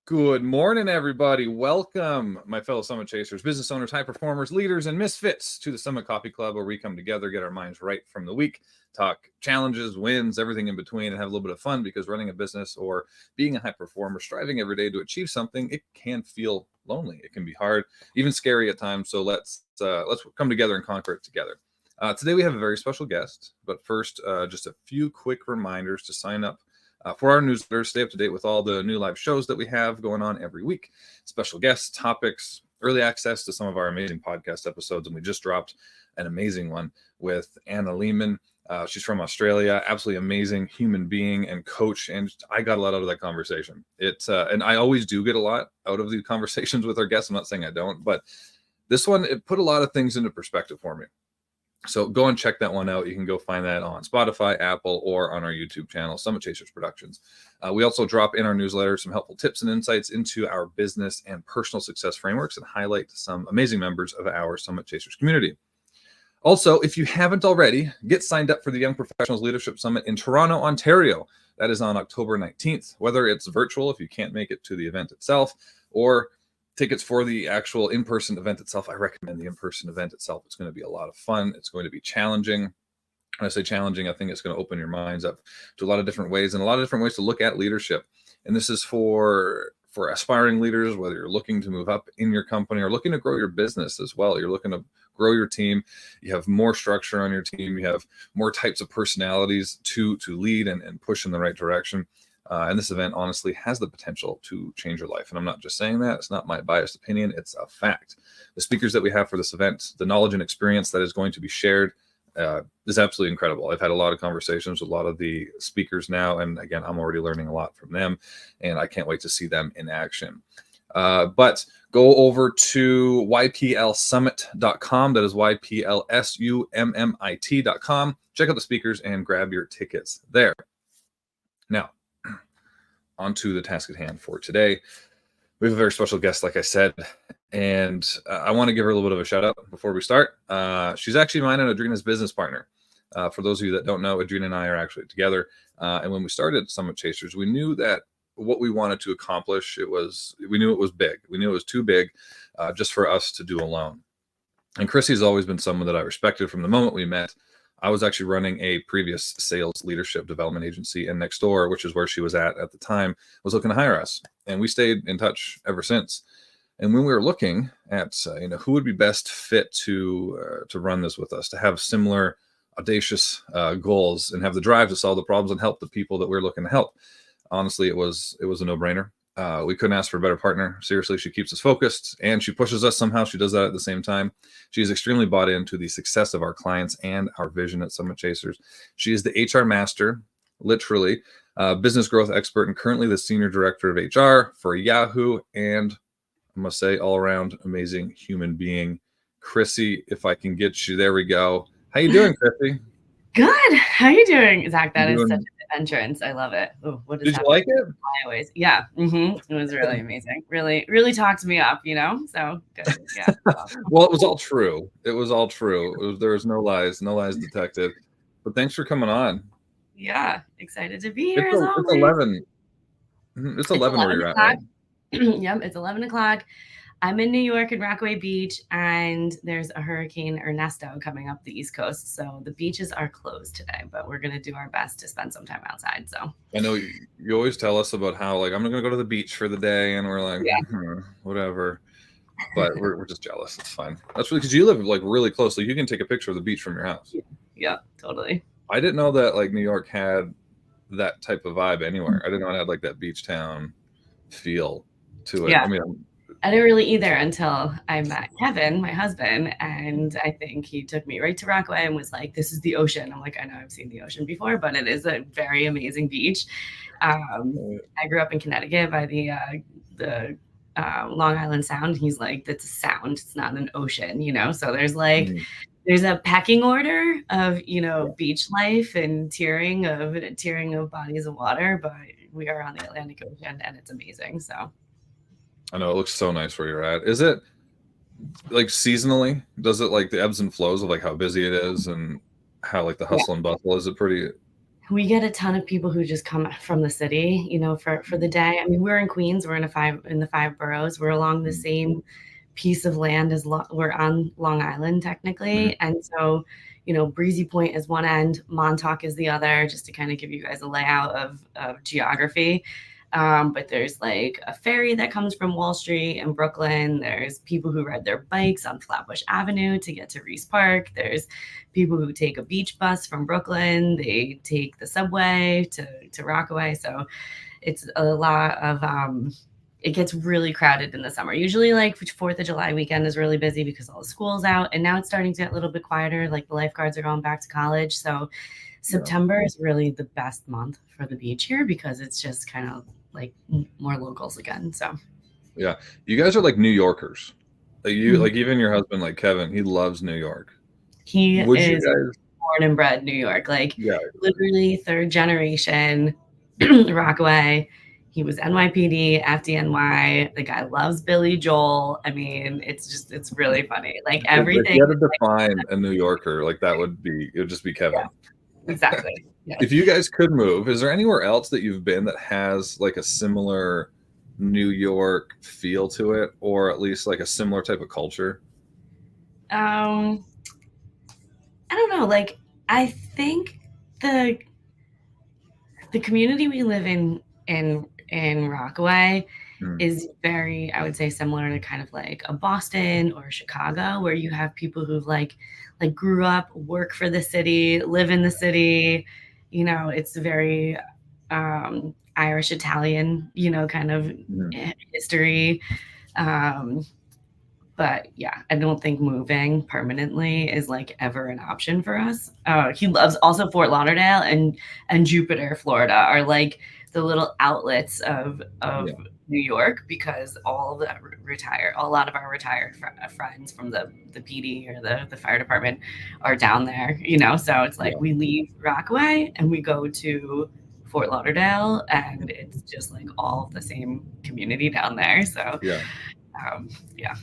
Good morning, everybody. Welcome, my fellow Summit Chasers, business owners, high performers, leaders, and misfits to the Summit Coffee Club, where we come together, get our minds right from the week, talk challenges, wins, everything in between, and have a little bit of fun, because running a business or being a high performer, striving every day to achieve something, it can feel lonely. It can be hard, even scary at times. So let's come together and conquer it together. Today we have a very special guest, but first, just a few quick reminders to sign up for our newsletter. Stay up to date with all the new live shows that we have going on every week, special guests, topics, early access to some of our amazing podcast episodes. And we just dropped an amazing one with Anna Lehman. She's from Australia, absolutely amazing human being and coach. And I got a lot out of that conversation. And I always do get a lot out of these conversations with our guests. I'm not saying I don't, but this one, it put a lot of things into perspective for me. So go and check that one out. You can go find that on Spotify, Apple, or on our YouTube channel, Summit Chasers Productions. We also drop in our newsletter some helpful tips and insights into our business and personal success frameworks, and highlight some amazing members of our Summit Chasers community. Also, if you haven't already, get signed up for the Young Professionals Leadership Summit in Toronto, Ontario. That is on October 19th. Whether it's virtual, if you can't make it to the event itself, or tickets for the actual in-person event itself, I recommend the in-person event itself. It's going to be a lot of fun. It's going to be challenging. When I say challenging, I think it's going to open your minds up to a lot of different ways, and a lot of different ways to look at leadership. And this is for aspiring leaders, whether you're looking to move up in your company or looking to grow your business as well. You're looking to grow your team. You have more structure on your team. You have more types of personalities to lead and push in the right direction. And this event honestly has the potential to change your life. And I'm not just saying that. It's not my biased opinion. It's a fact. The speakers that we have for this event, the knowledge and experience that is going to be shared is absolutely incredible. I've had a lot of conversations with a lot of the speakers now. And again, I'm already learning a lot from them, and I can't wait to see them in action. But go over to yplsummit.com. That is yplsummit.com. Check out the speakers and grab your tickets there. Now, onto the task at hand for today. We have a very special guest, like I said, and I want to give her a little bit of a shout out before we start. She's actually mine and Adrina's business partner. For those of you that don't know, Adrina and I are actually together. And when we started Summit Chasers, we knew that what we wanted to accomplish, we knew it was big. We knew it was too big just for us to do alone. And Chrissy has always been someone that I respected from the moment we met. I was actually running a previous sales leadership development agency, and next door, which is where she was at the time, was looking to hire us. And we stayed in touch ever since. And when we were looking at who would be best fit to run this with us, to have similar audacious goals and have the drive to solve the problems and help the people that we're looking to help, honestly, it was a no-brainer. We couldn't ask for a better partner. Seriously, she keeps us focused and she pushes us somehow. She does that at the same time. She is extremely bought into the success of our clients and our vision at Summit Chasers. She is the HR master, literally, business growth expert, and currently the senior director of HR for Yahoo. And I must say, all around amazing human being. Chrissy, if I can get you, there we go. How you doing, Chrissy? Good. How you doing, Zach? That is such an entrance. I love it. Ooh, what is Did you like it? Always. Yeah. It was really amazing. Really, really talked me up, So good. Yeah. Well, it was all true. There was no lies detected. But thanks for coming on. Yeah. Excited to be here. It's 11. It's 11 where you're at, right? Yep. It's 11 o'clock. I'm in New York in Rockaway Beach, and there's a Hurricane Ernesto coming up the East Coast. So the beaches are closed today, but we're going to do our best to spend some time outside. So I know you always tell us about how, like, I'm going to go to the beach for the day, and we're like, whatever. But we're just jealous. It's fine. That's really because you live like really close. Like, you can take a picture of the beach from your house. Yeah, totally. I didn't know that like New York had that type of vibe anywhere. I didn't know it had like that beach town feel to it. Yeah. I mean, I didn't really either until I met Kevin, my husband, and I think he took me right to Rockaway and was like, "This is the ocean." I'm like, "I know I've seen the ocean before, but it is a very amazing beach." I grew up in Connecticut by the Long Island Sound. He's like, "That's a sound. It's not an ocean," So there's like, there's a pecking order of beach life and tiering of bodies of water, but we are on the Atlantic Ocean and it's amazing. So. I know it looks so nice where you're at. Is it like seasonally? Does it like the ebbs and flows of like how busy it is and how like the hustle and bustle? Is it pretty We get a ton of people who just come from the city, for the day. I mean, we're in Queens. We're in the five boroughs. We're along the Mhm. same piece of land we're on Long Island Mhm. technically, and so Breezy Point is one end, Montauk is the other. Just to kind of give you guys a layout of geography. But there's like a ferry that comes from Wall Street in Brooklyn. There's people who ride their bikes on Flatbush Avenue to get to Reese Park. There's people who take a beach bus from Brooklyn. They take the subway to Rockaway. So it's a lot of it gets really crowded in the summer. Usually like 4th of July weekend is really busy because all the school's out, and now it's starting to get a little bit quieter. Like the lifeguards are going back to college. So Yeah. September is really the best month for the beach here because it's just kind of like more locals again. So Yeah. You guys are like New Yorkers. Like Mhm. like even your husband, like Kevin, he loves New York. He Would you is guys? born and bred New York, like Yeah. literally third generation Rockaway. He was NYPD, FDNY. The guy loves Billy Joel. I mean, it's really funny. Like If everything. you had to define a New Yorker, like it would just be Kevin. Yeah, exactly. Yes. If you guys could move, is there anywhere else that you've been that has like a similar New York feel to it, or at least like a similar type of culture? Um, I don't know. Like I think the the community we live in Rockaway Mm. is very, I would say, similar to kind of like a Boston or Chicago, where you have people who've like grew up, work for the city, live in the city. It's very Irish Italian, kind of Mhm. history. Um, but yeah, I don't think moving permanently is like ever an option for us. He loves also Fort Lauderdale and Jupiter, Florida are like the little outlets of Yeah. New York because all of the retired, a lot of our retired friends from the PD or the fire department are down there. So it's like Yeah. we leave Rockaway and we go to Fort Lauderdale, and it's just like all of the same community down there. So Yeah. yeah.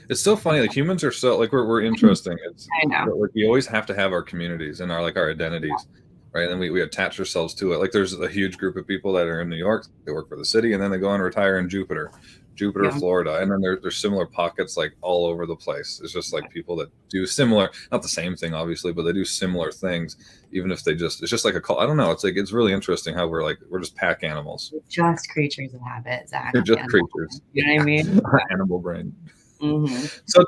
It's so funny. Like humans are so like we're interesting. It's I know. like we always have to have our communities and our identities, right? And we attach ourselves to it. Like there's a huge group of people that are in New York, they work for the city, and then they go and retire in Jupiter, Yeah. Florida. And then there's similar pockets like all over the place. It's just like people that do similar, not the same thing, obviously, but they do similar things, even if it's just like a call. I don't know. It's like, it's really interesting how we're just pack animals. Just creatures of habit, Zach. They're just And creatures. you know what I mean? Animal brain. Hmm. So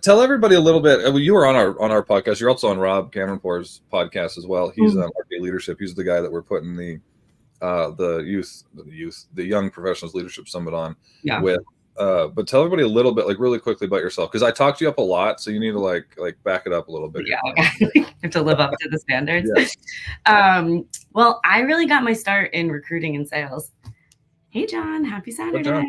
tell everybody a little bit. You were on our podcast. You're also on Rob Cameronpour's podcast as well. He's on RK Leadership. He's the guy that we're putting the Young Professionals Leadership Summit on Yeah. with. But tell everybody a little bit, like really quickly, about yourself, because I talked you up a lot, so you need to like back it up a little bit Yeah. here. Okay. Have to live up to the standards. Yeah. Well, I really got my start in recruiting and sales. Hey, John. Happy Good job.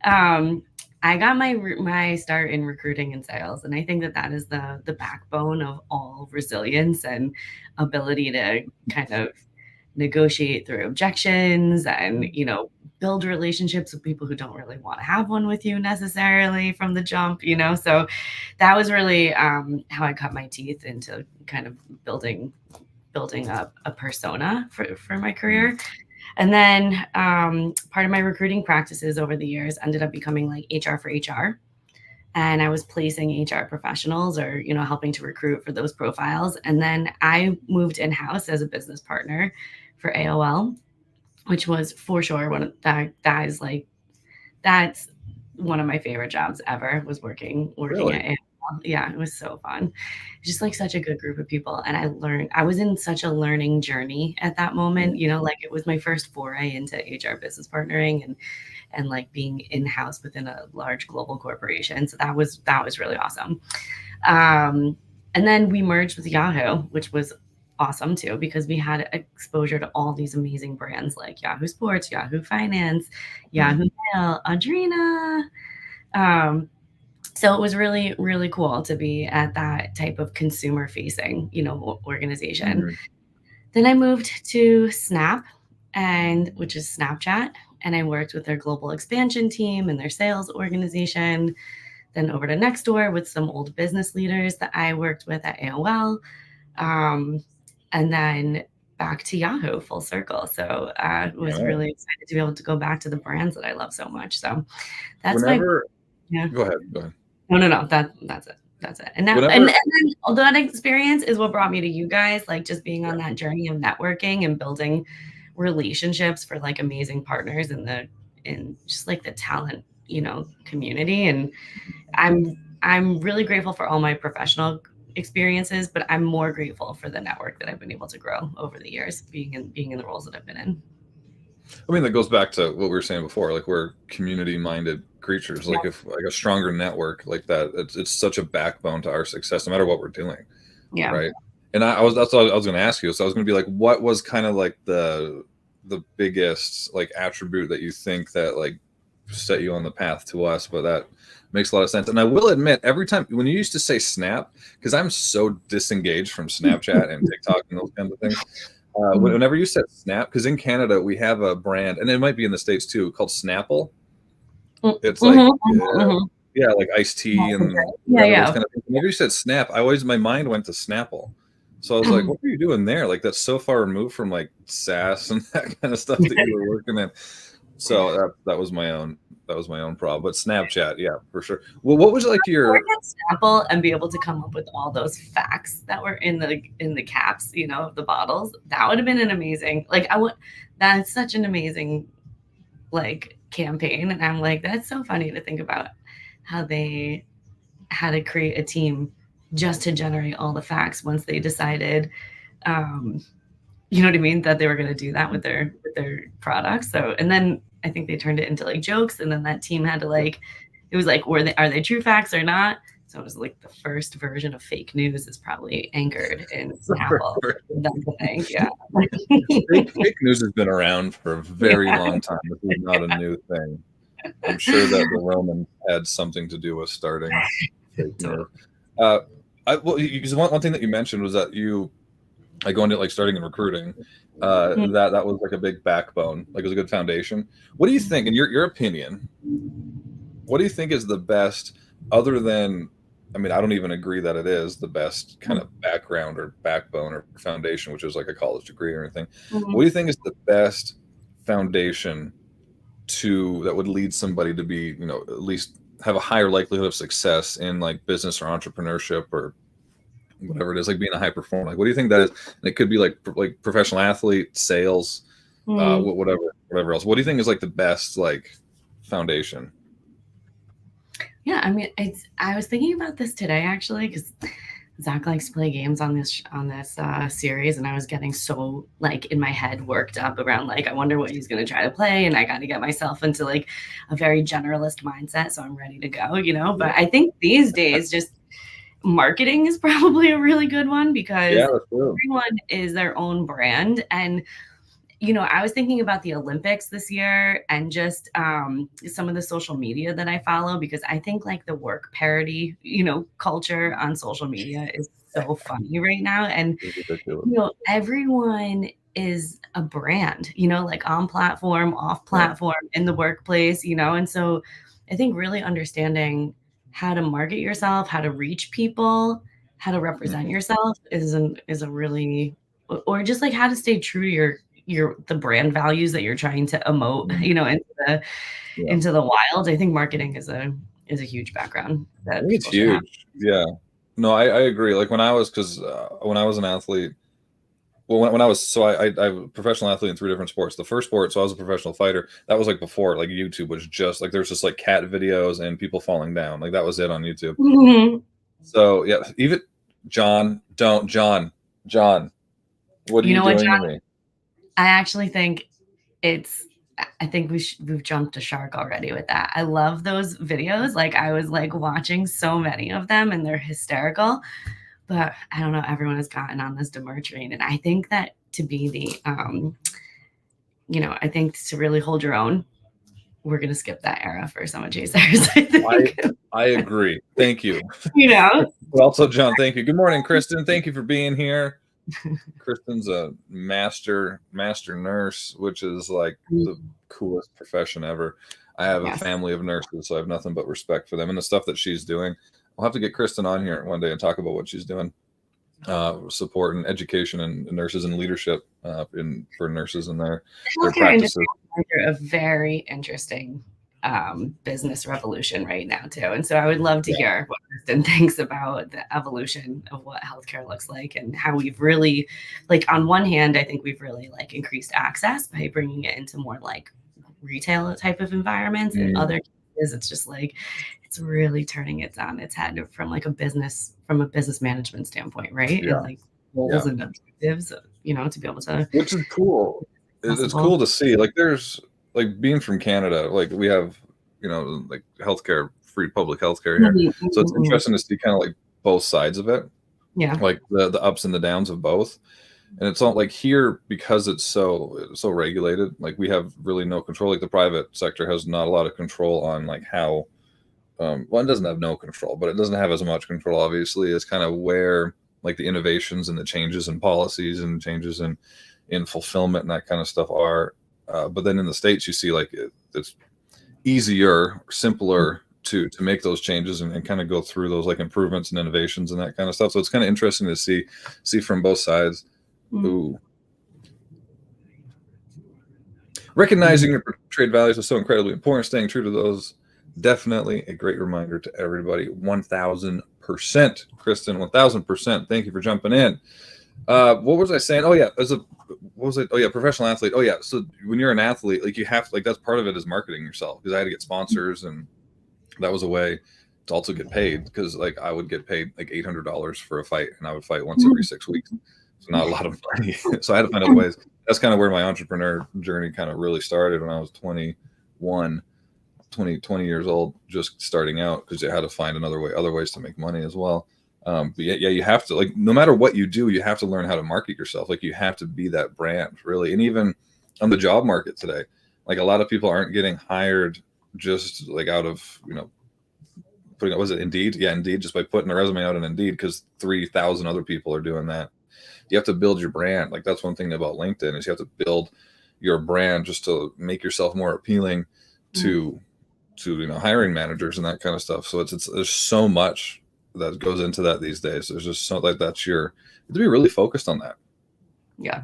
Saturday. I got my start in recruiting and sales, and I think that is the backbone of all resilience and ability to kind of negotiate through objections and build relationships with people who don't really want to have one with you necessarily from the jump. So that was really how I cut my teeth into kind of building up a persona for my career. And then part of my recruiting practices over the years ended up becoming like HR for HR. And I was placing HR professionals or, helping to recruit for those profiles. And then I moved in-house as a business partner for AOL, which was for sure that's one of my favorite jobs ever, was working Really? at AOL. Yeah, it was so fun. Just like such a good group of people. And I was in such a learning journey at that moment, like it was my first foray into HR business partnering and like being in-house within a large global corporation. So that was really awesome. And then we merged with Yahoo, which was awesome too, because we had exposure to all these amazing brands like Yahoo Sports, Yahoo Finance, Yahoo Mail, Adrena. So it was really, really cool to be at that type of consumer facing, organization. Mhm. Then I moved to Snap, which is Snapchat, and I worked with their global expansion team and their sales organization. Then over to Nextdoor with some old business leaders that I worked with at AOL. And then back to Yahoo full circle. So I was really excited to be able to go back to the brands that I love so much. So that's Whenever, yeah. go ahead. No. That's it. That's it. And now, Whenever, and then all that experience is what brought me to you guys, like just being on that journey of networking and building relationships for like amazing partners in just like the talent, community. And I'm really grateful for all my professional experiences, but I'm more grateful for the network that I've been able to grow over the years, being in the roles that I've been in. I mean, that goes back to what we were saying before. Like, we're community-minded creatures. Like, if like a stronger network like that, it's such a backbone to our success, no matter what we're doing. Yeah. Right. And that's what I was going to ask you. So I was going to be like, what was kind of like the biggest like attribute that you think that like set you on the path to us? But that makes a lot of sense. And I will admit, every time when you used to say Snap, because I'm so disengaged from Snapchat and TikTok and those kinds of things. Whenever you said Snap, because in Canada we have a brand, and it might be in the States too, called Snapple. It's like like iced tea and those kind of things. Whenever you said Snap, my mind went to Snapple. So I was like, what are you doing there? Like, that's so far removed from like SaaS and that kind of stuff that you were working in. So that was my own problem. But Snapchat, yeah, for sure. Well, what was like your work at Snapple and be able to come up with all those facts that were in the caps, of the bottles? That would have been an amazing, that's such an amazing like campaign. And I'm like, that's so funny to think about how they had to create a team just to generate all the facts once they decided, you know what I mean, that they were going to do that with their products. So, and then I think they turned it into like jokes, and then that team had to like, it was like, are they true facts or not? So it was like the first version of fake news is probably anchored in Snapple. That's the thing, yeah. fake news has been around for a very long time. This is not a new thing. I'm sure that the Romans had something to do with starting fake news. One thing that you mentioned was that you going into like starting in recruiting, that was like a big backbone, like it was a good foundation. What do you think, in your opinion, what do you think is the best, other than, I mean, I don't even agree that it is the best kind of background or backbone or foundation, which is like a college degree or anything. What do you think is the best foundation that would lead somebody to be, at least have a higher likelihood of success in like business or entrepreneurship or whatever it is, like being a high performer? Like, what do you think that is? And it could be like professional athlete, sales, whatever else. What do you think is like the best like foundation? Yeah, I mean, I was thinking about this today actually, because Zach likes to play games on this series, and I was getting so like in my head worked up around like, I wonder what he's going to try to play, and I got to get myself into like a very generalist mindset, so I'm ready to go, But I think these days just marketing is probably a really good one, because everyone is their own brand. And I was thinking about the Olympics this year and just some of the social media that I follow, because I think like the work parody, culture on social media is so funny right now. And, everyone is a brand, like on platform, off platform, in the workplace, and so I think really understanding how to market yourself, how to reach people, how to represent yourself is a really, or just like how to stay true to the brand values that you're trying to emote, into the wild. I think marketing is a huge background. I think it's huge. Yeah. No, I agree. Like when I was an athlete, when I was I'm a professional athlete in 3 different sports. The first sport, so I was a professional fighter. That was like before like YouTube was just like, there's just like cat videos and people falling down. Like that was it on YouTube. So yeah, even John, what are you doing to me? I actually think we've jumped a shark already with that. I love those videos. Like I was like watching so many of them, and they're hysterical. But I don't know, everyone has gotten on this demur train. And I think that to be the, I think to really hold your own, we're going to skip that era for Summit Chasers. I agree. Thank you. But also, John, thank you. Good morning, Kristen. Thank you for being here. Kristen's a master nurse, which is like the coolest profession ever. I have a family of nurses, so I have nothing but respect for them and the stuff that she's doing. I'll have to get Kristen on here one day and talk about what she's doing, support and education and nurses and leadership for nurses in their Healthcare practices. industry is under a very interesting business revolution right now too. And so I would love to hear what Kristen thinks about the evolution of what healthcare looks like and how we've really, like, on one hand, I think we've really like increased access by bringing it into more like retail type of environments. And other cases, it's just like, it's really turning it on its head from like a business management standpoint, right? Yeah. And like goals and objectives, you know, to be able to. Which is cool. It's cool to see. Like there's like being from Canada, like we have, you know, like healthcare, free public healthcare here. So it's interesting to see kind of like both sides of it. Yeah. Like the ups and the downs of both. And it's not like here, because it's so regulated, like we have really no control. Like the private sector has not a lot of control on like how, well, it doesn't have no control, but it doesn't have as much control, obviously, as kind of where like the innovations and the changes in policies and changes in fulfillment and that kind of stuff are. But then in the States, you see like it's easier, simpler to make those changes and kind of go through those like improvements and innovations and that kind of stuff. So it's kind of interesting to see from both sides. Ooh. Recognizing your portrayed values is so incredibly important. Staying true to those, definitely a great reminder to everybody. 1000%, Kristen, 1000%. Thank you for jumping in. What was I saying? Oh yeah, professional athlete. Oh yeah, so when you're an athlete, like you have like that's part of it is marketing yourself, because I had to get sponsors, and that was a way to also get paid, because like I would get paid like $800 for a fight, and I would fight once every 6 weeks. So not a lot of money. So I had to find other ways. That's kind of where my entrepreneur journey kind of really started when I was 20 years old, just starting out, because you had to find other ways to make money as well. But yeah, you have to, like, no matter what you do, you have to learn how to market yourself. Like you have to be that brand, really. And even on the job market today, like a lot of people aren't getting hired just like out of, you know, putting, was it Indeed? Yeah, Indeed, just by putting a resume out on Indeed, because 3,000 other people are doing that. You have to build your brand. Like that's one thing about LinkedIn, is you have to build your brand just to make yourself more appealing to you know, hiring managers and that kind of stuff. So it's there's so much that goes into that these days. There's just so like to be really focused on that. Yeah,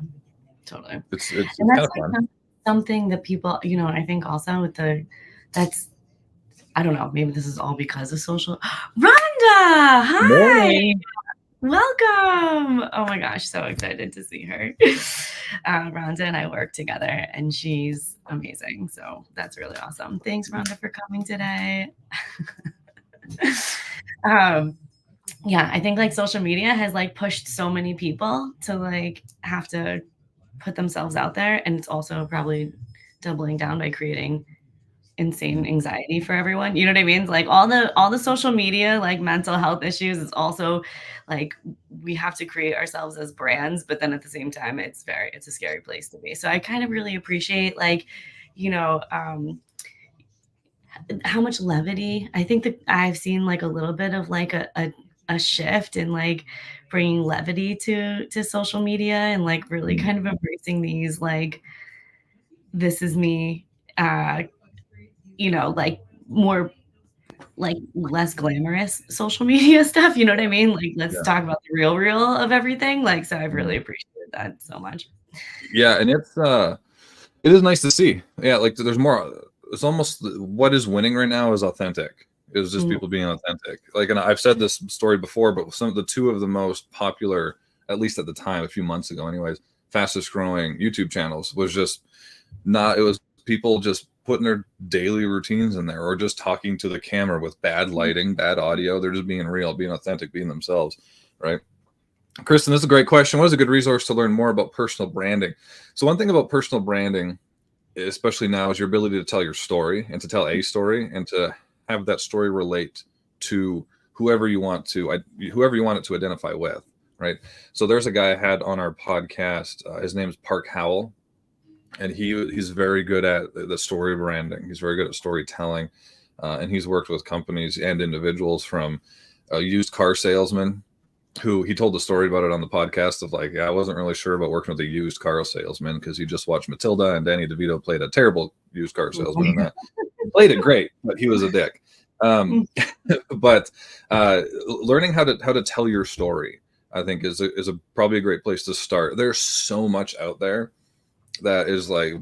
totally. It's kind of fun. Something that people, you know, I think also with that's, I don't know, maybe this is all because of social. Rhonda, hi. Morning. Welcome. Oh my gosh, so excited to see her. Rhonda and I work together, and she's amazing. So that's really awesome. Thanks, Rhonda, for coming today. Yeah, I think like social media has like pushed so many people to like have to put themselves out there, and it's also probably doubling down by creating insane anxiety for everyone. You know what I mean? Like all the social media, like mental health issues, is also like we have to create ourselves as brands, but then at the same time, it's a scary place to be. So I kind of really appreciate, like, you know, how much levity. I think that I've seen like a little bit of like a shift in like bringing levity to social media, and like really kind of embracing these like, this is me, you know, like more like less glamorous social media stuff. You know what I mean? Like, let's talk about the real of everything. Like, so I've really appreciated that so much. Yeah. And it is nice to see. Yeah. Like there's more, it's almost what is winning right now is authentic. It's just people being authentic. Like, and I've said this story before, but some of the two of the most popular, at least at the time, a few months ago anyways, fastest growing YouTube channels was just not, it was people just putting their daily routines in there, or just talking to the camera with bad lighting, bad audio. They're just being real, being authentic, being themselves, right? Kristen, this is a great question. What is a good resource to learn more about personal branding? So one thing about personal branding, especially now, is your ability to tell your story, and to tell a story, and to have that story relate to whoever you want it to identify with, right? So there's a guy I had on our podcast. His name is Park Howell. And he's very good at the story branding. He's very good at storytelling, and he's worked with companies and individuals, from a used car salesman, who he told the story about it on the podcast of like, I wasn't really sure about working with a used car salesman, because he just watched Matilda, and Danny DeVito played a terrible used car salesman in that. He played it great, but he was a dick. But learning how to tell your story, I think is probably a great place to start. There's so much out there that is like,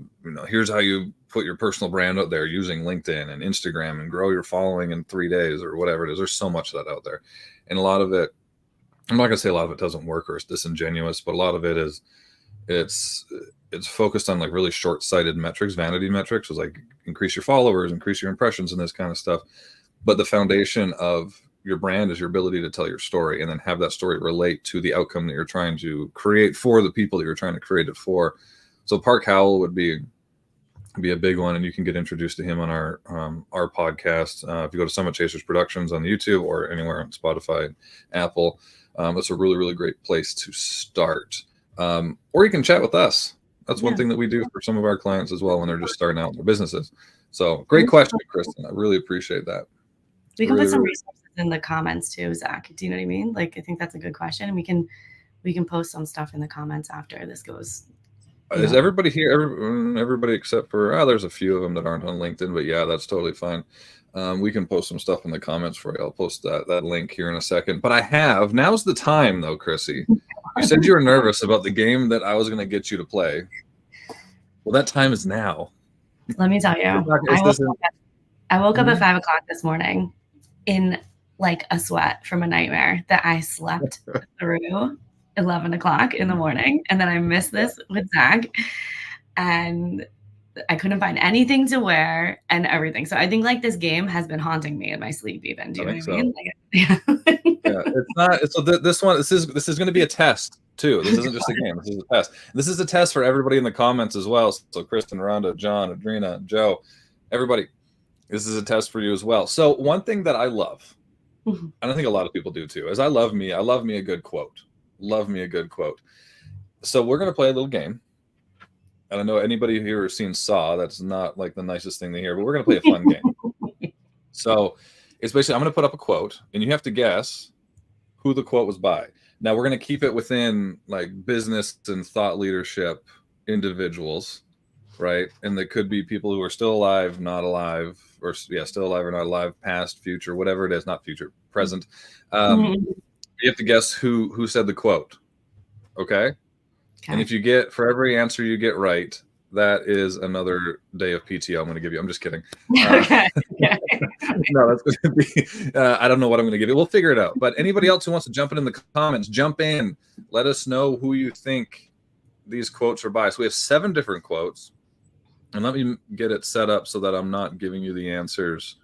here's how you put your personal brand out there using LinkedIn and Instagram and grow your following in 3 days or whatever it is. There's so much of that out there. And a lot of it, I'm not gonna say a lot of it doesn't work or it's disingenuous, but a lot of it is it's focused on like really short-sighted metrics, vanity metrics, was like increase your followers, increase your impressions and this kind of stuff. But the foundation of your brand is your ability to tell your story and then have that story relate to the outcome that you're trying to create for the people that you're trying to create it for. So Park Howell would be a big one, and you can get introduced to him on our podcast. If you go to Summit Chasers Productions on YouTube or anywhere on Spotify, Apple, it's a really, really great place to start. Or you can chat with us. That's one thing that we do for some of our clients as well when they're just starting out in their businesses. So great question, Kristen. I really appreciate that. We can put some resources in the comments too, Zach. Do you know what I mean? Like, I think that's a good question, and we can post some stuff in the comments after this goes. Is everybody here? Everybody except for there's a few of them that aren't on LinkedIn, but yeah, that's totally fine. We can post some stuff in the comments for you. I'll post that link here in a second. But now's the time though, Chrissy. You said you were nervous about the game that I was going to get you to play. Well, that time is now. Let me tell you, I woke up at 5 o'clock this morning in like a sweat from a nightmare that I slept through 11 o'clock in the morning. And then I missed this with Zach, and I couldn't find anything to wear and everything. So I think like this game has been haunting me in my sleep even. Do you know what I mean? It's not. So this is going to be a test too. This isn't just a game. This is a test. This is a test for everybody in the comments as well. So Kristen, Rhonda, John, Adrina, Joe, everybody, this is a test for you as well. So one thing that I love, and I think a lot of people do too, is I love me a good quote. Love me a good quote. So we're going to play a little game. And I know anybody here has seen Saw, that's not like the nicest thing to hear, but we're going to play a fun game. So it's basically, I'm going to put up a quote and you have to guess who the quote was by. Now we're going to keep it within like business and thought leadership individuals, right? And there could be people who are still alive, not alive, or still alive or not alive, past, future, whatever it is, not future, present. You have to guess who said the quote. Okay. And if you get, for every answer you get right, that is another day of PTO I'm going to give you. I'm just kidding. No, that's going to be, I don't know what I'm going to give you. We'll figure it out. But anybody else who wants to jump in the comments, jump in. Let us know who you think these quotes are by. So we have 7 different quotes. And let me get it set up so that I'm not giving you the answers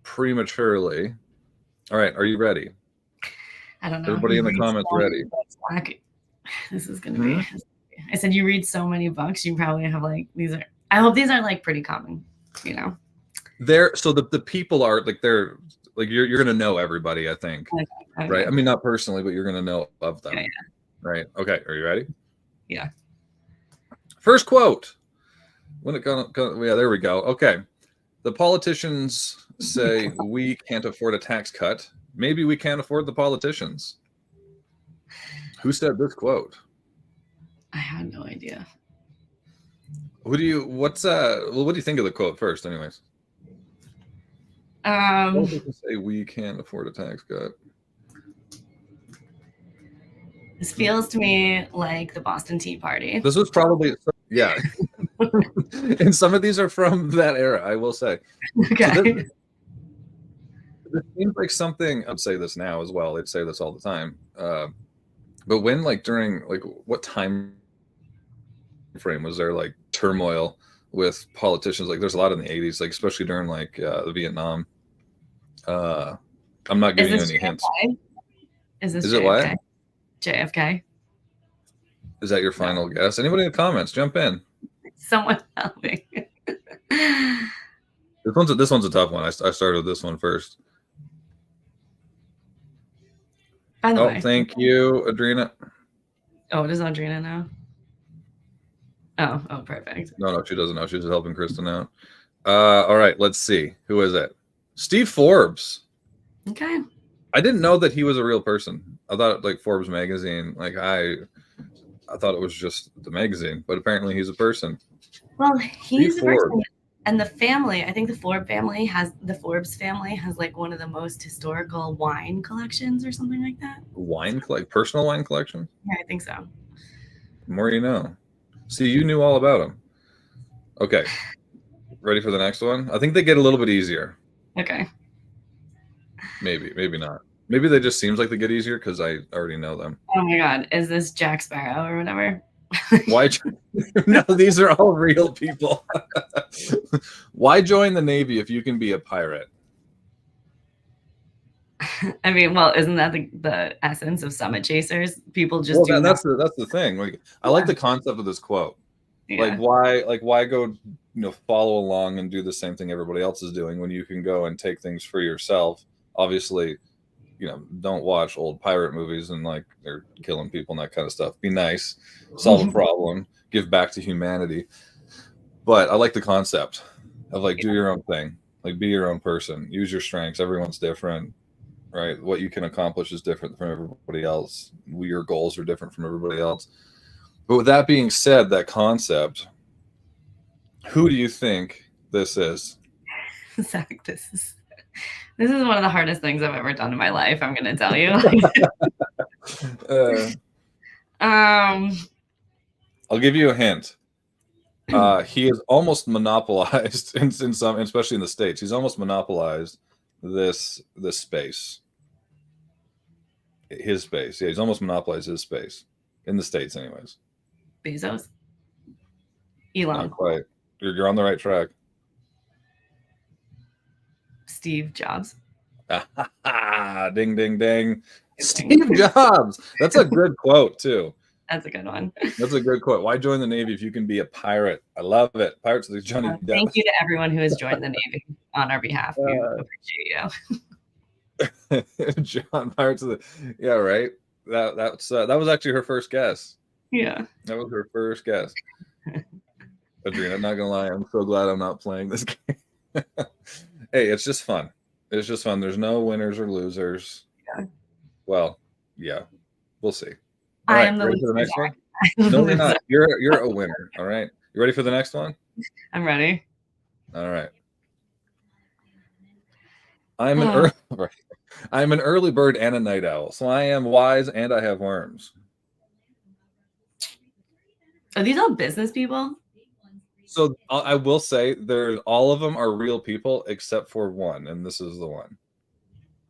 prematurely. All right. Are you ready? I don't know. Everybody in the comments ready? This is going to be. I said you read so many books. You probably have like I hope these are like pretty common. So the people are like they're like you're going to know everybody. I think. Okay. Right. I mean, not personally, but you're going to know of them. Yeah. Right. Okay. Are you ready? Yeah. First quote. There we go. Okay. The politicians say we can't afford a tax cut. Maybe we can't afford the politicians. Who said this quote? I had no idea. What do you think of the quote first, anyways? People say we can't afford a tax cut. This feels to me like the Boston Tea Party. This was probably, yeah. And some of these are from that era, I will say. Okay. So this seems like something, I'd say this now as well. They'd say this all the time. But when during what time frame was there turmoil with politicians? There's a lot in the 80s, especially during the Vietnam. I'm not giving you any hints. Is it what? JFK. Is that your final guess? Anybody in the comments, jump in. Someone help me. This one's a tough one. I started with this one first. By the way. Thank you, Adrina. Oh, it is Adrina now. Oh, perfect. No, she doesn't know. She's helping Kristen out. All right, let's see. Who is it? Steve Forbes. Okay. I didn't know that he was a real person. I thought Forbes magazine. I thought it was just the magazine, but apparently he's a person. Well, he's a person And the family, I think the Forbes family has like one of the most historical wine collections or something like that. Personal wine collection? Yeah, I think so. The more you know. See, you knew all about them. Okay. Ready for the next one? I think they get a little bit easier. Okay. Maybe not. Maybe they just seems like they get easier because I already know them. Oh my God. Is this Jack Sparrow or whatever? Why? No, these are all real people. Why join the Navy if you can be a pirate? I mean, well, isn't that the essence of Summit Chasers? People just Well, do that's the thing. Like, I like the concept of this quote. Yeah. Why go, follow along and do the same thing everybody else is doing when you can go and take things for yourself? Obviously, don't watch old pirate movies and like they're killing people and that kind of stuff. Be nice, solve a problem, give back to humanity. But I like the concept of like do your own thing, like be your own person, use your strengths. Everyone's different, right? What you can accomplish is different from everybody else. Your goals are different from everybody else. But with that being said, that concept, who do you think this is? Zach, this is one of the hardest things I've ever done in my life. I'm going to tell you. I'll give you a hint. He is almost monopolized in some, especially in the States. He's almost monopolized this space. His space. Yeah, he's almost monopolized his space in the States, anyways. Bezos. Elon. Not quite. You're on the right track. Steve Jobs. Ding, ding, ding. Steve Jobs. That's a good quote, too. That's a good one. That's a good quote. Why join the Navy if you can be a pirate? I love it. Pirates of the Johnny Depp. Thank you to everyone who has joined the Navy on our behalf. We appreciate you. John, Pirates of the... Yeah, right? That was actually her first guess. Yeah. That was her first guess. Adrena, not gonna lie, I'm so glad I'm not playing this game. Hey, it's just fun. It's just fun. There's no winners or losers. Yeah. Well, yeah. We'll see. All right, am the ready for the next one? No, you're not. You're a winner. All right. You ready for the next one? I'm ready. All right. I'm an early bird and a night owl, so I am wise and I have worms. Are these all business people? So I will say all of them are real people except for one, and this is the one.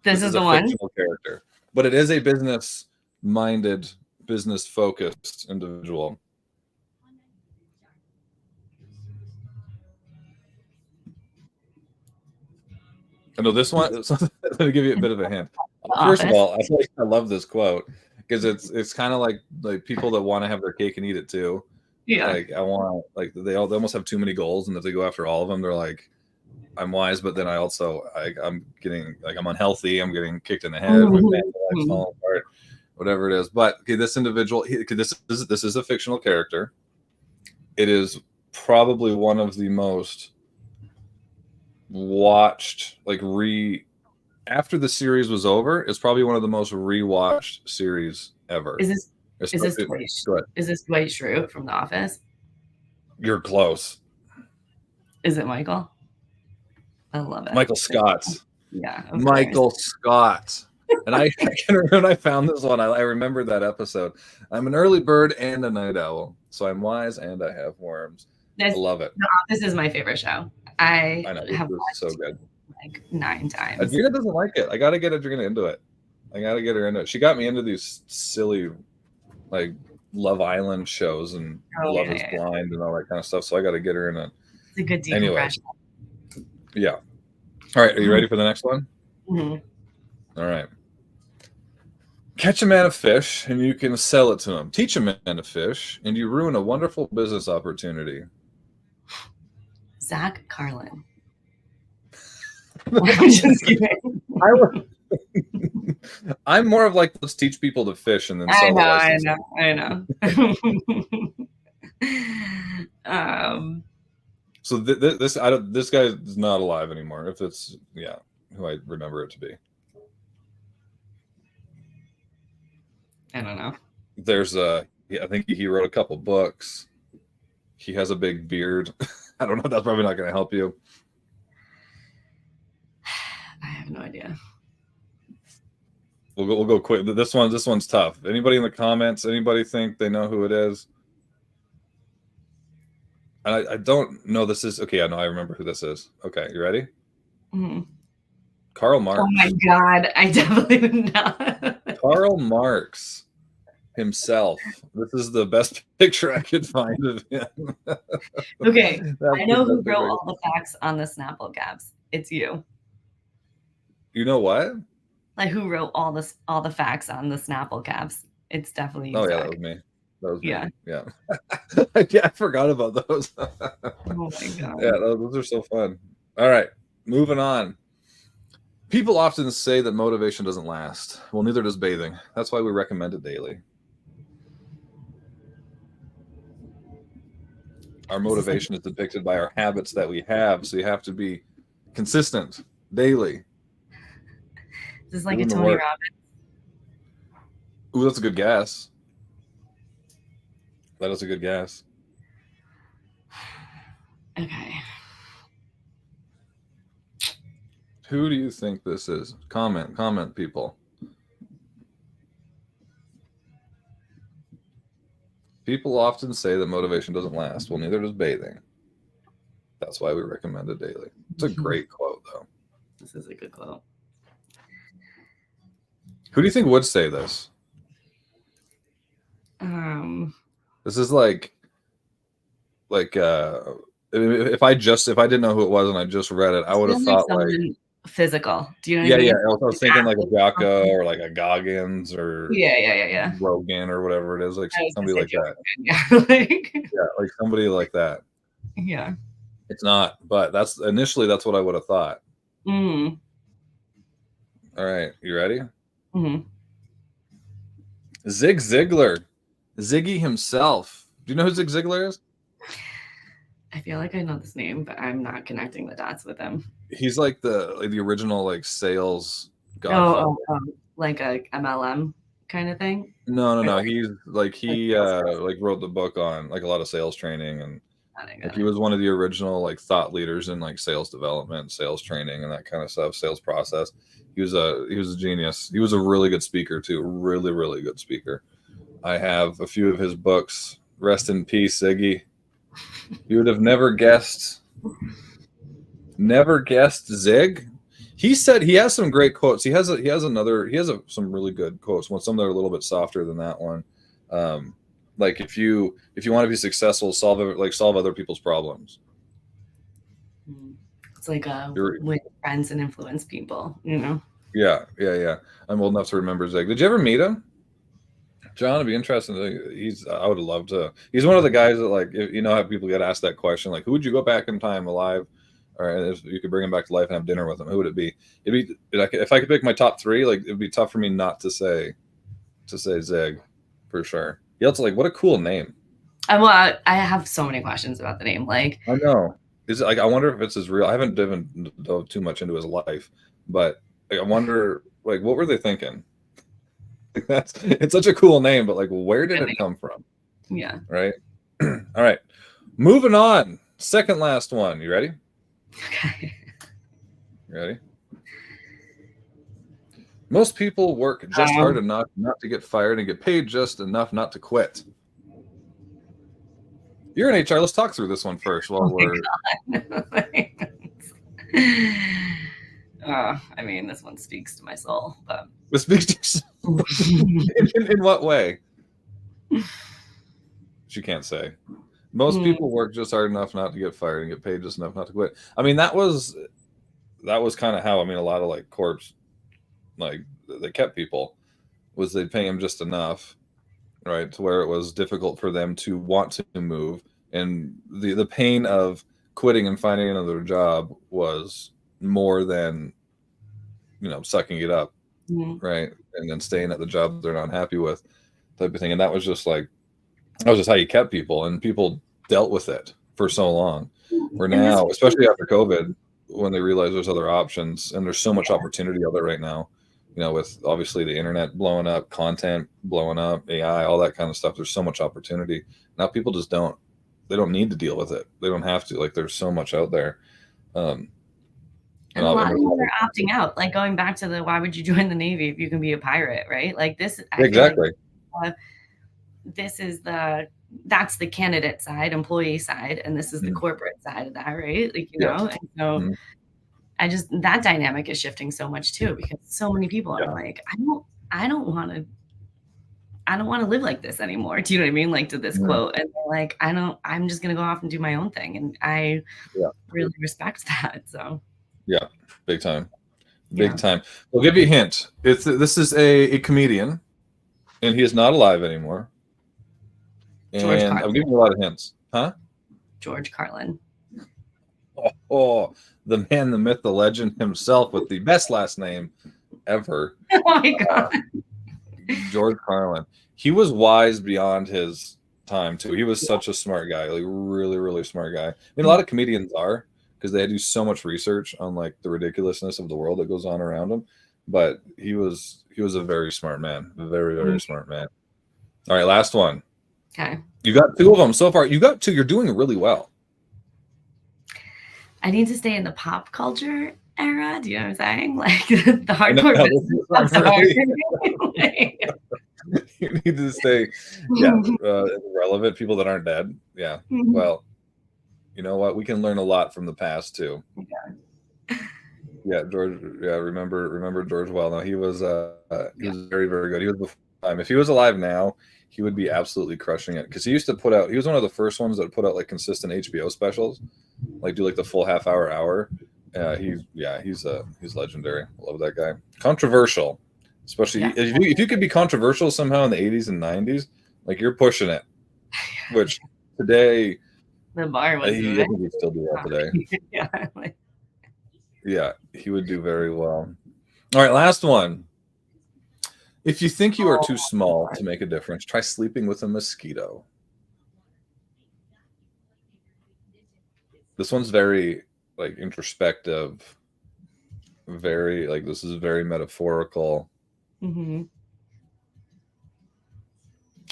This is the one? Fictional character, but it is a business-minded, business-focused individual. I know this one. Let me give you a bit of a hint. First of all, I love this quote because it's kind of like people that want to have their cake and eat it too. Yeah. Like they almost have too many goals, and if they go after all of them, they're like, I'm wise, but then I'm getting I'm unhealthy. I'm getting kicked in the head. My family life's falling apart. Whatever it is. But okay, this individual, this is a fictional character. It is probably one of the most watched, after the series was over, it's probably one of the most rewatched series ever. Is this Dwight Schrute from The Office? You're close. Is it Michael? I love it. Michael Scott. Yeah. Michael Scott. And I can remember when I found this one, I remember that episode. I'm an early bird and a night owl, so I'm wise and I have worms. I love it. The Office is my favorite show. I know, have watched so good. like 9 times. Adrena doesn't like it. I gotta get Adrena into it. I gotta get her into it. She got me into these silly, like Love Island shows and Love is Blind and all that kind of stuff. So I gotta get her in it. It's a good decompression. Anyway, yeah. All right, are you ready for the next one? Mm-hmm. All right. Catch a man a fish and you can sell it to him. Teach a man to fish and you ruin a wonderful business opportunity. Zach Carlin. I'm just kidding. I'm more of like, let's teach people to fish and then sell the license. I know. So this guy is not alive anymore. If it's who I remember it to be. I don't know. There's I think he wrote a couple books. He has a big beard. I don't know. That's probably not going to help you. I have no idea. We'll go quick. This one's tough. Anybody in the comments? Anybody think they know who it is? I don't know. This is okay. I know. I remember who this is. Okay, you ready? Mm-hmm. Karl Marx. Oh my God, I definitely would not. Karl Marx himself. This is the best picture I could find of him. Okay, I know who wrote all the facts on the Snapple caps. It's you. You know what? Like who wrote all the facts on the Snapple caps? It's definitely you. Oh yeah, Zach. that was me. That was Yeah. me. Yeah. Yeah, I forgot about those. Oh my God. Yeah, those are so fun. All right, moving on. People often say that motivation doesn't last. Well, neither does bathing. That's why we recommend it daily. Our motivation is depicted by our habits that we have, so you have to be consistent daily. This is like a Tony Robbins. Ooh, that's a good guess. That is a good guess. Okay. Who do you think this is? Comment, people. People often say that motivation doesn't last. Well, neither does bathing. That's why we recommend it daily. It's a great quote, though. This is a good quote. Who do you think would say this? This is like if I didn't know who it was and I just read it, I would have thought like physical. Do you know what I mean? Yeah. I was thinking like a Jocko or like a Goggins or Yeah. Rogan or whatever it is, like somebody like that. Yeah, like somebody like that. Yeah. It's not, but that's what I would have thought. Mm. All right, you ready? Mm-hmm. Zig Ziglar, Ziggy himself. Do you know who Zig Ziglar is? I feel like I know this name, but I'm not connecting the dots with him. He's like the original like sales godfather. Oh, like a MLM kind of thing. No. He's like like wrote the book on like a lot of sales training, and like he was one of the original like thought leaders in like sales development, sales training, and that kind of stuff, sales process. He was a genius. He was a really good speaker too. Really, really good speaker. I have a few of his books. Rest in peace, Ziggy. You would have never guessed Zig. He said he has some great quotes. He has some really good quotes. Some that are a little bit softer than that one. Like if you want to be successful, solve other people's problems. It's like win friends and influence people, you know? Yeah. I'm old enough to remember Zig. Did you ever meet him? John, it'd be interesting. I would have loved to. He's one of the guys that like, you know how people get asked that question, like, who would you go back in time alive? Or if you could bring him back to life and have dinner with him, who would it be? It'd be if I could pick my top three, like it'd be tough for me not to say Zig, for sure. Yeah, it's like what a cool name. Well, I have so many questions about the name. Like I know. Is it like I wonder if it's his real? I haven't dove too much into his life, but like, I wonder like what were they thinking? It's such a cool name, but like where did it come from? Yeah. Right. All right. Moving on. Second last one. You ready? Okay. You ready? Most people work just hard enough not to get fired and get paid just enough not to quit. You're in HR. Let's talk through this one first while we're. I mean, this one speaks to my soul, but it speaks to in what way? She can't say. Most people work just hard enough not to get fired and get paid just enough not to quit. I mean, that was kind of how, I mean, a lot of like corps, like they kept people, was they pay them just enough, right, to where it was difficult for them to want to move, and the pain of quitting and finding another job was more than, you know, sucking it up, right, and then staying at the job they're not happy with, type of thing. And that was just how you kept people, and people dealt with it for so long. Where now, especially after COVID, when they realize there's other options and there's so much opportunity out there right now, you know, with obviously the internet blowing up, content blowing up, AI, all that kind of stuff, there's so much opportunity. Now people just don't they don't need to deal with it. They don't have to. Like, there's so much out there. And a lot of people are opting out. Like, going back to the why would you join the Navy if you can be a pirate, right? Like, this exactly. This is that's the candidate side, employee side, and this is the corporate side of that, right? Like, you know, and so that dynamic is shifting so much too, because so many people are like, I don't want to live like this anymore. Do you know what I mean? Like, to this quote, and they're like, I'm just going to go off and do my own thing. And I really respect that. So yeah, big time. Big time. We'll give you a hint. This is a comedian, and he is not alive anymore. And I'm giving you a lot of hints. Huh? George Carlin. Oh, the man, the myth, the legend himself with the best last name ever. Oh my God. George Carlin. He was wise beyond his time too. He was such a smart guy, like really, really smart guy. I mean, a lot of comedians are, because they do so much research on like the ridiculousness of the world that goes on around them. But he was a very smart man, a very, very smart man. All right, last one. Okay. You got 2 of them so far. You got 2. You're doing really well. I need to stay in the pop culture era. Do you know what I'm saying? Like, the hardcore business. You need to stay relevant. People that aren't dead. Yeah. Well, you know what? We can learn a lot from the past too. Yeah, George. Yeah, remember George well. No, he was very, very good. He was before time. If he was alive now, he would be absolutely crushing it, because he used to put out. He was one of the first ones that put out like consistent HBO specials, like do like the full half-hour, hour. He's legendary. I love that guy. Controversial, especially if you could be controversial somehow in the 80s and 90s, like, you're pushing it. Which today, the bar was. I think he'd still do that today. Yeah, he would do very well. All right, last one. If you think you are too small to make a difference, try sleeping with a mosquito. This one's very like introspective, very like, this is very metaphorical. Give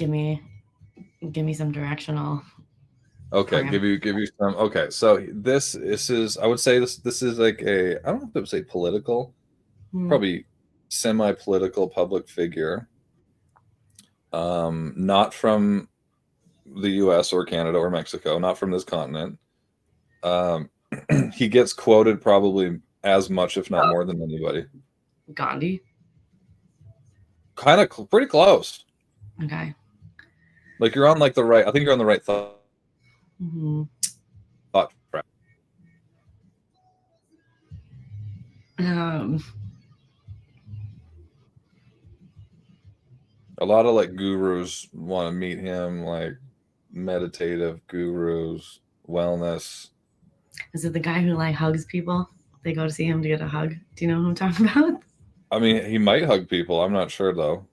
me some directional. Okay, give you some. Okay, so this is, I would say this is like I don't know if I would say political, probably semi-political public figure, not from the US or Canada or Mexico, not from this continent. He gets quoted probably as much, if not more, than anybody. Gandhi. Kind of pretty close. Okay. Like, you're on like the right. I think you're on the right thought track. A lot of like gurus want to meet him, like meditative gurus, wellness. Is it the guy who like hugs people? They go to see him to get a hug. Do you know who I'm talking about? I mean, he might hug people. I'm not sure though.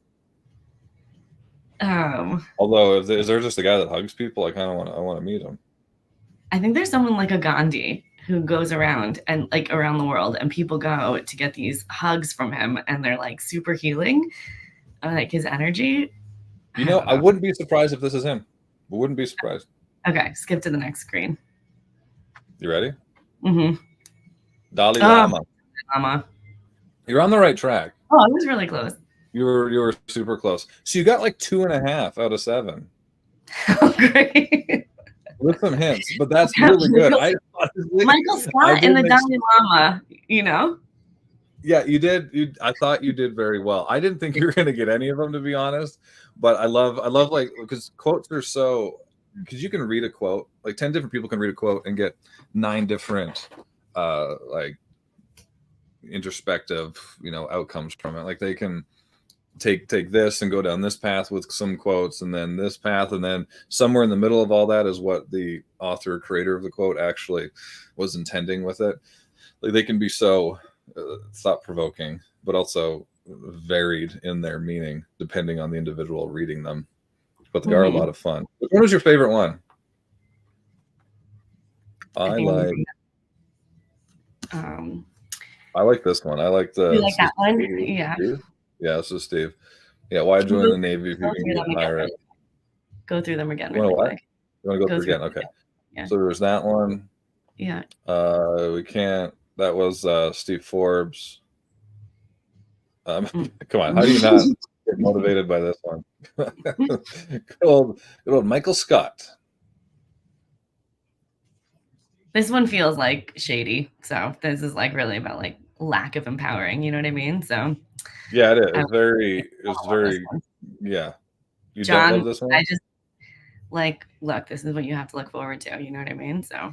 Although, is there just a guy that hugs people? I want to meet him. I think there's someone like a Gandhi who goes around and like around the world, and people go to get these hugs from him, and they're like super healing, like his energy. You know, I wouldn't be surprised if this is him. I wouldn't be surprised. Okay, skip to the next screen. You ready? Dalai Lama. You're on the right track. Oh, I was really close. You were super close. So you got like 2.5 out of 7. Oh, great. With some hints, but that's really good. Michael Scott and the Dalai Lama, you know? Yeah, you did. I thought you did very well. I didn't think you were going to get any of them, to be honest. But I love like, because quotes are so, because you can read a quote, like 10 different people can read a quote and get 9 different like introspective, outcomes from it. Like, they can take this and go down this path with some quotes, and then this path, and then somewhere in the middle of all that is what the author or creator of the quote actually was intending with it. Like, they can be so thought-provoking, but also varied in their meaning depending on the individual reading them. But they are a lot of fun. Which one was your favorite one? I like this one. I like the. You like that one? Yeah. Yeah, this is Steve. Yeah, why join the Navy if you can get pirate? Go through them again really quick. You want to go Go through through. again? Okay. Yeah. So there's that one. Yeah. We can't. That was Steve Forbes. Come on, how do you not get motivated by this one? Good old Michael Scott. This one feels like shady. So this is like really about like lack of empowering. You know what I mean? So Yeah, it is. I It's love this very, one. yeah. You don't John, love this one? I just like, look, this is what you have to look forward to. You know what I mean? So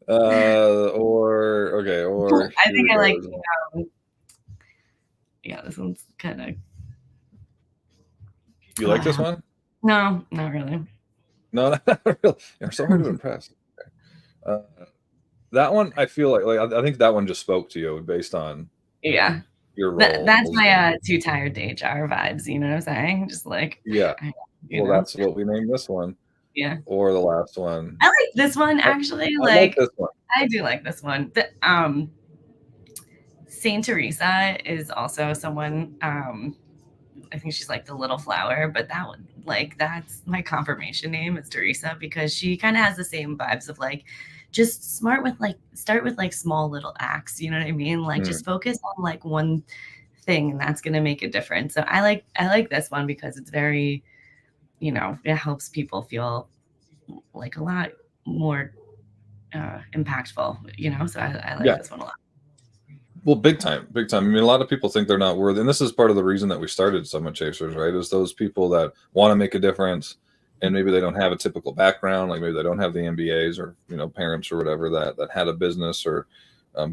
Or I here we think I like, go. yeah, this one's kind of. You like this one? No, not really. No, not really. You're so hard to impress. Uh, that one, I feel like I think that one just spoke to you based on Yeah. your role. That's my too tired to HR vibes. You know what I'm saying? Just like, Yeah. you Well, know, that's what we named this one. yeah. Or the last one. I like this one actually. I like this one. I do like this one. Saint Teresa is also someone. I think she's like the little flower, but that one, like, that's my confirmation name is Teresa because she kind of has the same vibes of like, just start with like small little acts. You know what I mean? Like, just focus on like one thing, and that's gonna make a difference. So I like this one because it's very, it helps people feel like a lot more impactful. So I like this one a lot. Well, big time. I mean, a lot of people think they're not worthy, and this is part of the reason that we started Summit Chasers, right? Is those people that want to make a difference, and maybe they don't have a typical background, like maybe they don't have the MBAs or parents or whatever that had a business or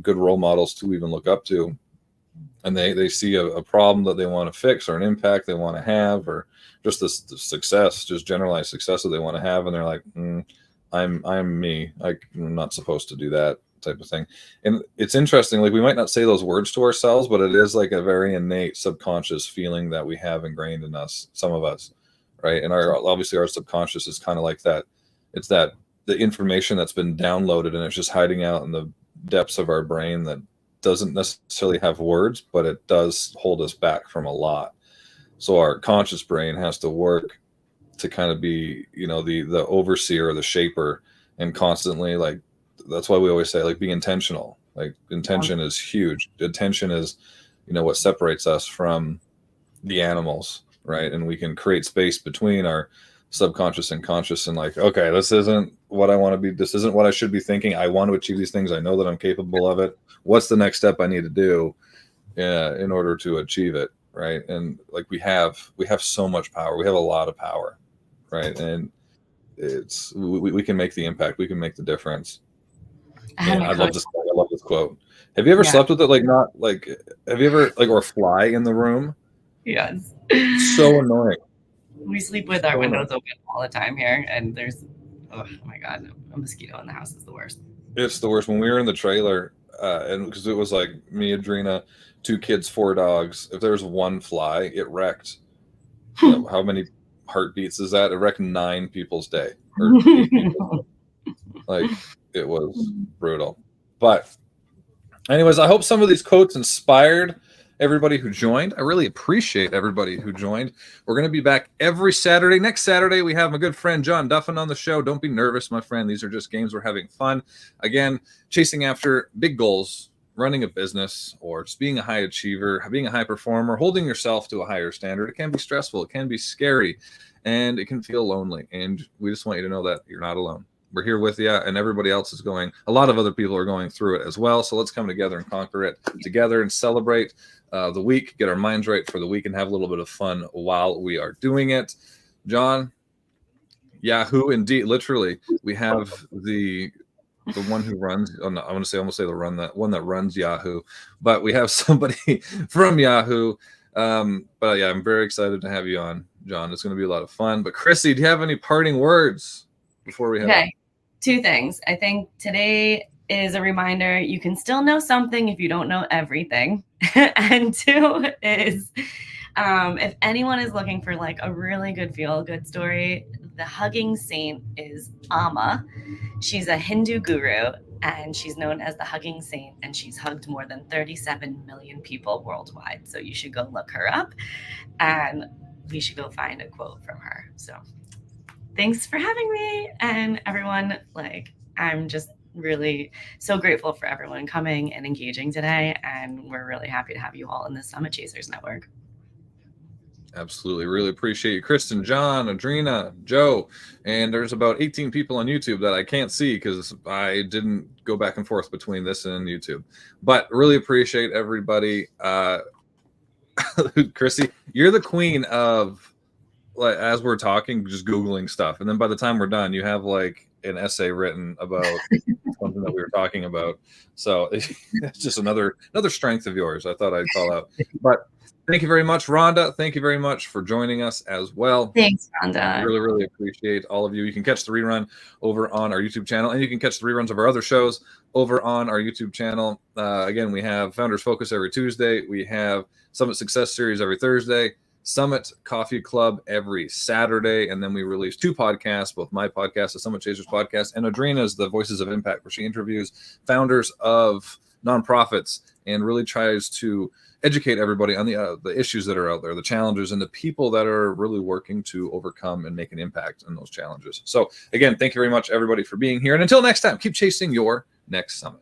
good role models to even look up to, and they see a problem that they want to fix or an impact they want to have or just this success, just generalized success that they want to have, and they're like, I'm me. I'm not supposed to do that, type of thing. And it's interesting, like we might not say those words to ourselves, but it is like a very innate subconscious feeling that we have ingrained in us, some of us, right? And obviously our subconscious is kind of like that. It's that the information that's been downloaded and it's just hiding out in the depths of our brain that doesn't necessarily have words, but it does hold us back from a lot. So our conscious brain has to work to kind of be, the overseer or the shaper, and constantly, like, that's why we always say, like, be intentional. Like, intention is huge. Attention is, what separates us from the animals, right? And we can create space between our subconscious and conscious, and like, okay, this isn't what I want to be. This isn't what I should be thinking. I want to achieve these things. I know that I'm capable of it. What's the next step I need to do in order to achieve it, right? And like we have so much power. We have a lot of power, right? And it's we can make the impact. We can make the difference. And I love this quote. Have you ever slept with it? Like, not like, have you ever like, or fly in the room? Yes. So annoying. We sleep with our windows open all the time here, and there's, oh my God, a mosquito in the house is the worst. It's the worst. When we were in the trailer, and because it was like me, Adrena, 2 kids, 4 dogs. If there's one fly, it wrecked. How many heartbeats is that? It wrecked 9 people's day. Or 8 people's day. Like, it was brutal. But anyways, I hope some of these quotes inspired everybody who joined. I really appreciate everybody who joined. We're going to be back every Saturday. Next Saturday, we have my good friend John Duffin on the show. Don't be nervous, my friend. These are just games. We're having fun. Again, chasing after big goals, running a business, or just being a high achiever, being a high performer, holding yourself to a higher standard. It can be stressful. It can be scary, and it can feel lonely. And we just want you to know that you're not alone. We're here with you, and everybody else is going. A lot of other people are going through it as well. So let's come together and conquer it together and celebrate the week, get our minds right for the week, and have a little bit of fun while we are doing it. John, Yahoo, indeed, literally, we have the one who runs. I want to say, almost say the one that runs Yahoo, but we have somebody from Yahoo. But yeah, I'm very excited to have you on, John. It's going to be a lot of fun. But Chrissy, do you have any parting words before we head on? 2 things. I think today is a reminder you can still know something if you don't know everything. And 2 is if anyone is looking for like a really good feel-good story, the hugging saint is Amma. She's a Hindu guru, and she's known as the hugging saint, and she's hugged more than 37 million people worldwide. So you should go look her up, and we should go find a quote from her. So thanks for having me. And everyone, like, I'm just really so grateful for everyone coming and engaging today. And we're really happy to have you all in the Summit Chasers Network. Absolutely. Really appreciate you, Kristen, John, Adrena, Joe. And there's about 18 people on YouTube that I can't see because I didn't go back and forth between this and YouTube. But really appreciate everybody. Chrissy, you're the queen of, like, as we're talking, just Googling stuff. And then by the time we're done, you have like an essay written about something that we were talking about. So it's just another strength of yours I thought I'd call out. But thank you very much, Rhonda. Thank you very much for joining us as well. Thanks, Rhonda. Really, really appreciate all of you. You can catch the rerun over on our YouTube channel, and you can catch the reruns of our other shows over on our YouTube channel. Again, we have Founders Focus every Tuesday. We have Summit Success Series every Thursday. Summit Coffee Club every Saturday, and then we release 2 podcasts, both my podcast, the Summit Chasers podcast, and Adrena's The Voices of Impact, where she interviews founders of nonprofits and really tries to educate everybody on the issues that are out there, the challenges, and the people that are really working to overcome and make an impact in those challenges. So again, thank you very much, everybody, for being here. And until next time, keep chasing your next summit.